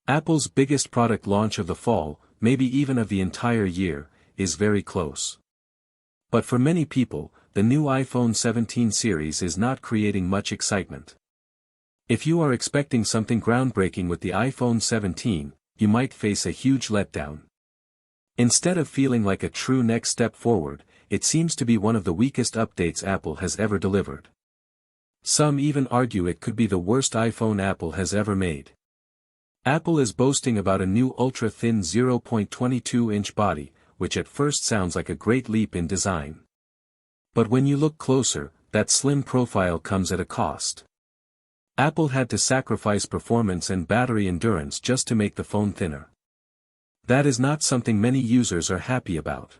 Apple's biggest product launch of the fall, maybe even of the entire year, is very close. But for many people, the new iPhone 17 series is not creating much excitement. If you are expecting something groundbreaking with the iPhone 17, you might face a huge letdown. Instead of feeling like a true next step forward, it seems to be one of the weakest updates Apple has ever delivered. Some even argue it could be the worst iPhone Apple has ever made. Apple is boasting about a new ultra-thin 0.22-inch body, which at first sounds like a great leap in design. But when you look closer, that slim profile comes at a cost. Apple had to sacrifice performance and battery endurance just to make the phone thinner. That is not something many users are happy about.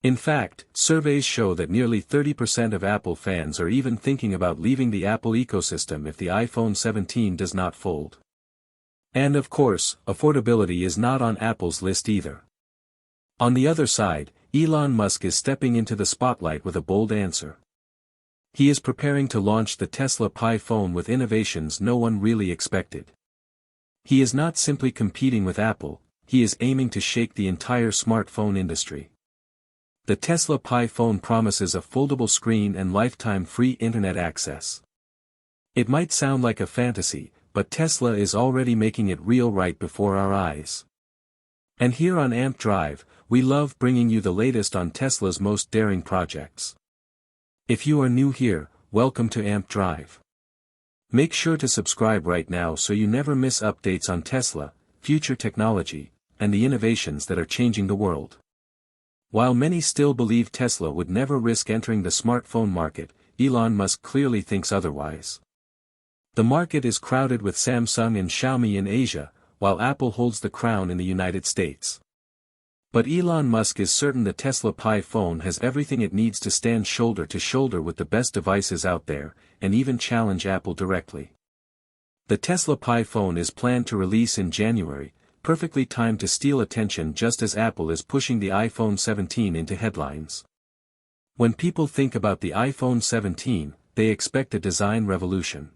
In fact, surveys show that nearly 30% of Apple fans are even thinking about leaving the Apple ecosystem if the iPhone 17 does not fold. And of course, affordability is not on Apple's list either. On the other side, Elon Musk is stepping into the spotlight with a bold answer. He is preparing to launch the Tesla Pi phone with innovations no one really expected. He is not simply competing with Apple, he is aiming to shake the entire smartphone industry. The Tesla Pi phone promises a foldable screen and lifetime free internet access. It might sound like a fantasy, but Tesla is already making it real right before our eyes. And here on Amp Drive, we love bringing you the latest on Tesla's most daring projects. If you are new here, welcome to Amp Drive. Make sure to subscribe right now so you never miss updates on Tesla, future technology, and the innovations that are changing the world. While many still believe Tesla would never risk entering the smartphone market, Elon Musk clearly thinks otherwise. The market is crowded with Samsung and Xiaomi in Asia, while Apple holds the crown in the United States. But Elon Musk is certain the Tesla Pi phone has everything it needs to stand shoulder to shoulder with the best devices out there, and even challenge Apple directly. The Tesla Pi phone is planned to release in January, perfectly timed to steal attention just as Apple is pushing the iPhone 17 into headlines. When people think about the iPhone 17, they expect a design revolution.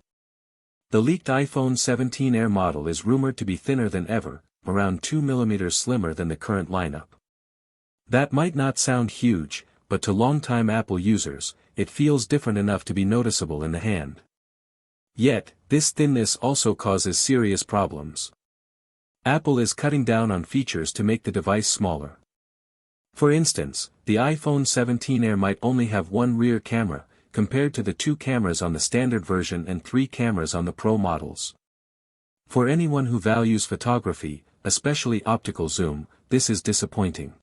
The leaked iPhone 17 Air model is rumored to be thinner than ever, around 2 mm slimmer than the current lineup. That might not sound huge, but to longtime Apple users, it feels different enough to be noticeable in the hand. Yet, this thinness also causes serious problems. Apple is cutting down on features to make the device smaller. For instance, the iPhone 17 Air might only have one rear camera, compared to the 2 cameras on the standard version and 3 cameras on the Pro models. For anyone who values photography, especially optical zoom, this is disappointing.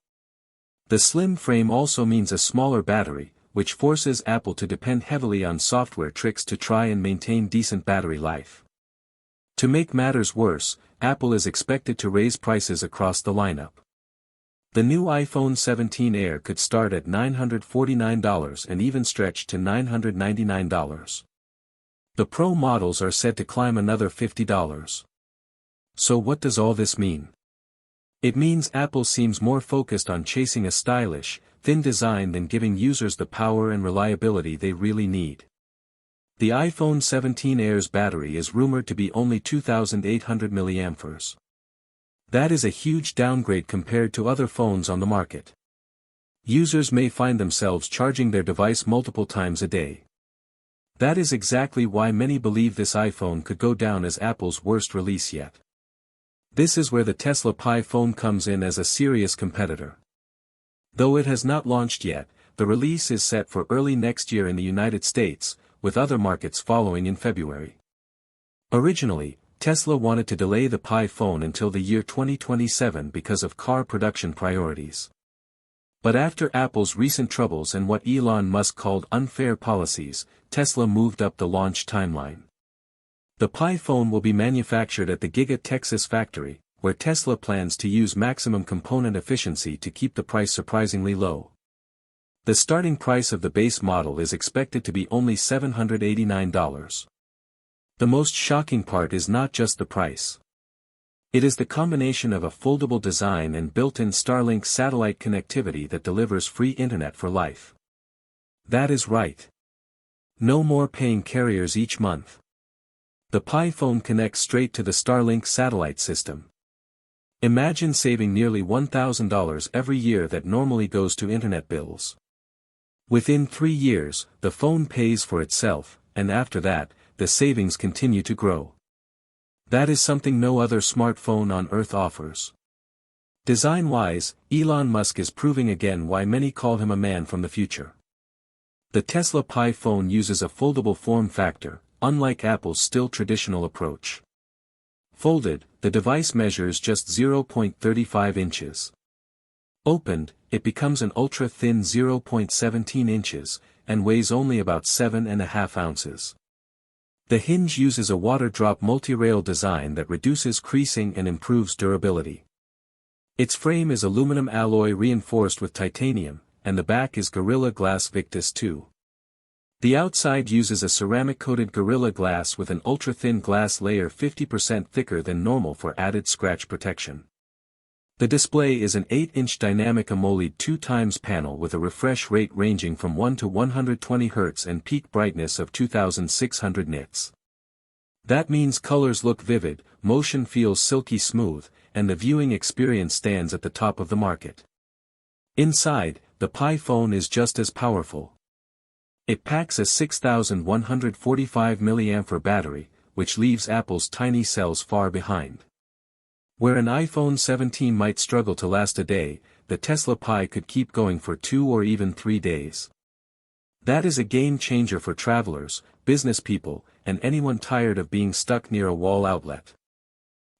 The slim frame also means a smaller battery, which forces Apple to depend heavily on software tricks to try and maintain decent battery life. To make matters worse, Apple is expected to raise prices across the lineup. The new iPhone 17 Air could start at $949 and even stretch to $999. The Pro models are set to climb another $50. So what does all this mean? It means Apple seems more focused on chasing a stylish, thin design than giving users the power and reliability they really need. The iPhone 17 Air's battery is rumored to be only 2,800 mAh. That is a huge downgrade compared to other phones on the market. Users may find themselves charging their device multiple times a day. That is exactly why many believe this iPhone could go down as Apple's worst release yet. This is where the Tesla Pi phone comes in as a serious competitor. Though it has not launched yet, the release is set for early next year in the United States, with other markets following in February. Originally, Tesla wanted to delay the Pi phone until the year 2027 because of car production priorities. But after Apple's recent troubles and what Elon Musk called unfair policies, Tesla moved up the launch timeline. The Pi phone will be manufactured at the Giga Texas factory, where Tesla plans to use maximum component efficiency to keep the price surprisingly low. The starting price of the base model is expected to be only $789. The most shocking part is not just the price. It is the combination of a foldable design and built-in Starlink satellite connectivity that delivers free internet for life. That is right. No more paying carriers each month. The Pi phone connects straight to the Starlink satellite system. Imagine saving nearly $1,000 every year that normally goes to internet bills. Within 3 years, the phone pays for itself, and after that, the savings continue to grow. That is something no other smartphone on Earth offers. Design-wise, Elon Musk is proving again why many call him a man from the future. The Tesla Pi phone uses a foldable form factor, unlike Apple's still traditional approach. Folded, the device measures just 0.35 inches. Opened, it becomes an ultra-thin 0.17 inches, and weighs only about 7.5 ounces. The hinge uses a water-drop multi-rail design that reduces creasing and improves durability. Its frame is aluminum alloy reinforced with titanium, and the back is Gorilla Glass Victus 2. The outside uses a ceramic-coated Gorilla Glass with an ultra-thin glass layer 50% thicker than normal for added scratch protection. The display is an 8-inch dynamic AMOLED 2x panel with a refresh rate ranging from 1 to 120 Hz and peak brightness of 2600 nits. That means colors look vivid, motion feels silky smooth, and the viewing experience stands at the top of the market. Inside, the Pi phone is just as powerful. It packs a 6145 mAh battery, which leaves Apple's tiny cells far behind. Where an iPhone 17 might struggle to last a day, the Tesla Pi could keep going for 2 or even 3 days. That is a game changer for travelers, business people, and anyone tired of being stuck near a wall outlet.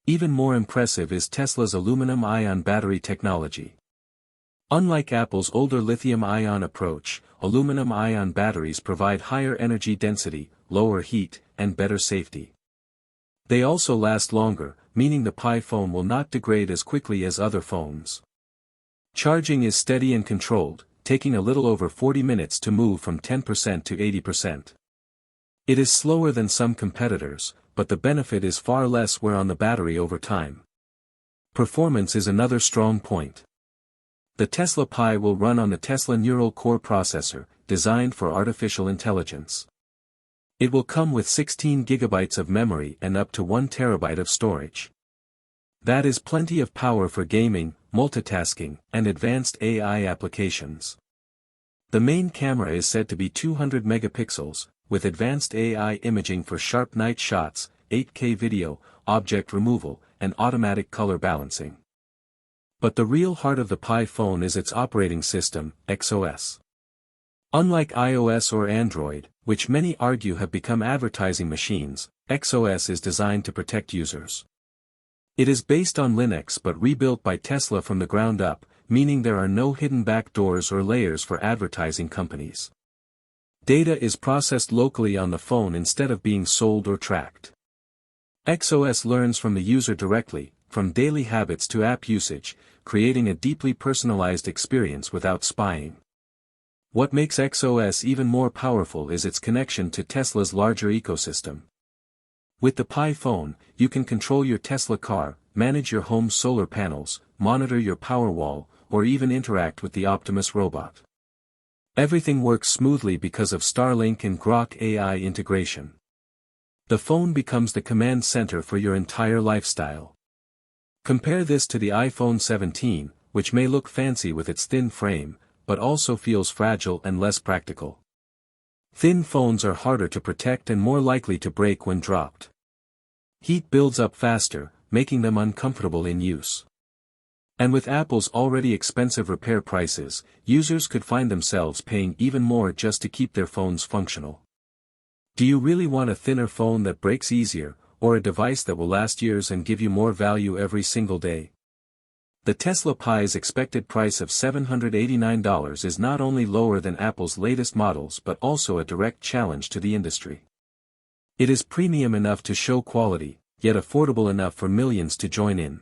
Even more impressive is Tesla's aluminum-ion battery technology. Unlike Apple's older lithium-ion approach, aluminum-ion batteries provide higher energy density, lower heat, and better safety. They also last longer, meaning the Pi phone will not degrade as quickly as other phones. Charging is steady and controlled, taking a little over 40 minutes to move from 10% to 80%. It is slower than some competitors, but the benefit is far less wear on the battery over time. Performance is another strong point. The Tesla Pi will run on the Tesla Neural Core processor, designed for artificial intelligence. It will come with 16 GB of memory and up to 1 TB of storage. That is plenty of power for gaming, multitasking, and advanced AI applications. The main camera is said to be 200 megapixels, with advanced AI imaging for sharp night shots, 8K video, object removal, and automatic color balancing. But the real heart of the Pi phone is its operating system, XOS. Unlike iOS or Android, which many argue have become advertising machines, XOS is designed to protect users. It is based on Linux but rebuilt by Tesla from the ground up, meaning there are no hidden backdoors or layers for advertising companies. Data is processed locally on the phone instead of being sold or tracked. XOS learns from the user directly, from daily habits to app usage, creating a deeply personalized experience without spying. What makes XOS even more powerful is its connection to Tesla's larger ecosystem. With the Pi phone, you can control your Tesla car, manage your home's solar panels, monitor your Powerwall, or even interact with the Optimus robot. Everything works smoothly because of Starlink and Grok AI integration. The phone becomes the command center for your entire lifestyle. Compare this to the iPhone 17, which may look fancy with its thin frame, but also feels fragile and less practical. Thin phones are harder to protect and more likely to break when dropped. Heat builds up faster, making them uncomfortable in use. And with Apple's already expensive repair prices, users could find themselves paying even more just to keep their phones functional. Do you really want a thinner phone that breaks easier, or a device that will last years and give you more value every single day? The Tesla Pi's expected price of $789 is not only lower than Apple's latest models but also a direct challenge to the industry. It is premium enough to show quality, yet affordable enough for millions to join in.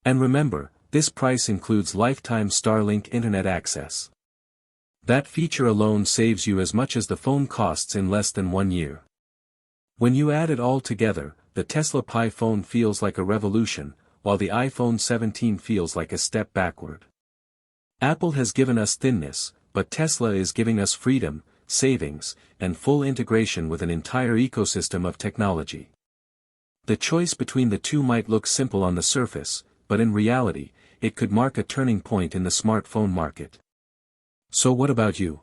And remember, this price includes lifetime Starlink internet access. That feature alone saves you as much as the phone costs in less than 1 year. When you add it all together, the Tesla Pi phone feels like a revolution, while the iPhone 17 feels like a step backward. Apple has given us thinness, but Tesla is giving us freedom, savings, and full integration with an entire ecosystem of technology. The choice between the two might look simple on the surface, but in reality, it could mark a turning point in the smartphone market. So what about you?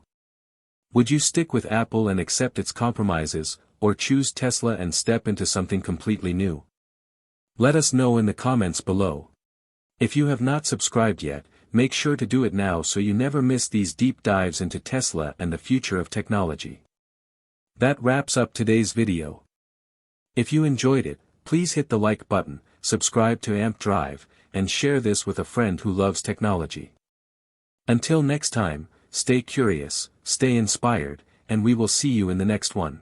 Would you stick with Apple and accept its compromises, or choose Tesla and step into something completely new? Let us know in the comments below. If you have not subscribed yet, make sure to do it now so you never miss these deep dives into Tesla and the future of technology. That wraps up today's video. If you enjoyed it, please hit the like button, subscribe to Amp Drive, and share this with a friend who loves technology. Until next time, stay curious, stay inspired, and we will see you in the next one.